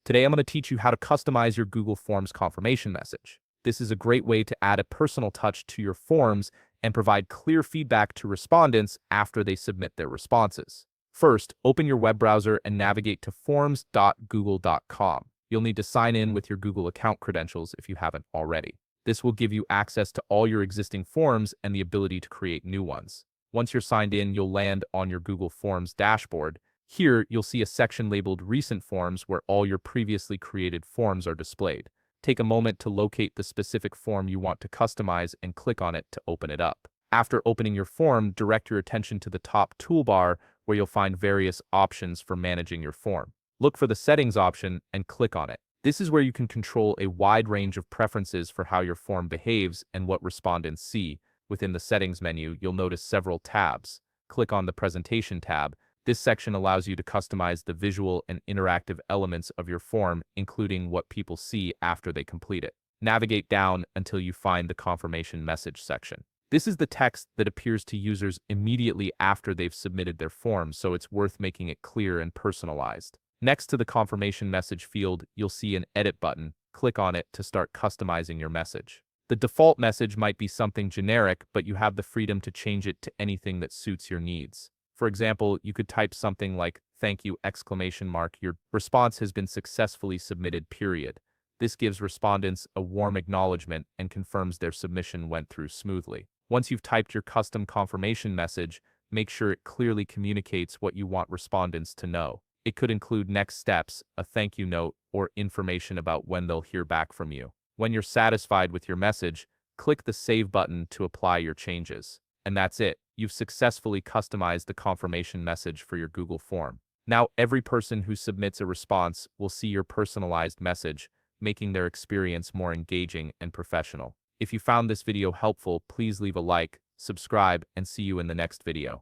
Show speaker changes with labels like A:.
A: Today, I'm going to teach you how to customize your Google Forms confirmation message. This is a great way to add a personal touch to your forms and provide clear feedback to respondents after they submit their responses. First, open your web browser and navigate to forms.google.com. You'll need to sign in with your Google account credentials if you haven't already. This will give you access to all your existing forms and the ability to create new ones. Once you're signed in, you'll land on your Google Forms dashboard. Here, you'll see a section labeled Recent Forms where all your previously created forms are displayed. Take a moment to locate the specific form you want to customize and click on it to open it up. After opening your form, direct your attention to the top toolbar where you'll find various options for managing your form. Look for the Settings option and click on it. This is where you can control a wide range of preferences for how your form behaves and what respondents see. Within the Settings menu, you'll notice several tabs. Click on the Presentation tab. This section allows you to customize the visual and interactive elements of your form, including what people see after they complete it. Navigate down until you find the confirmation message section. This is the text that appears to users immediately after they've submitted their form, so it's worth making it clear and personalized. Next to the confirmation message field, you'll see an Edit button. Click on it to start customizing your message. The default message might be something generic, but you have the freedom to change it to anything that suits your needs. For example, you could type something like, "Thank you!" Your response has been successfully submitted, period. This gives respondents a warm acknowledgement and confirms their submission went through smoothly. Once you've typed your custom confirmation message, make sure it clearly communicates what you want respondents to know. It could include next steps, a thank you note, or information about when they'll hear back from you. When you're satisfied with your message, click the Save button to apply your changes. And that's it. You've successfully customized the confirmation message for your Google form. Now, every person who submits a response will see your personalized message, making their experience more engaging and professional. If you found this video helpful, please leave a like, subscribe, and see you in the next video.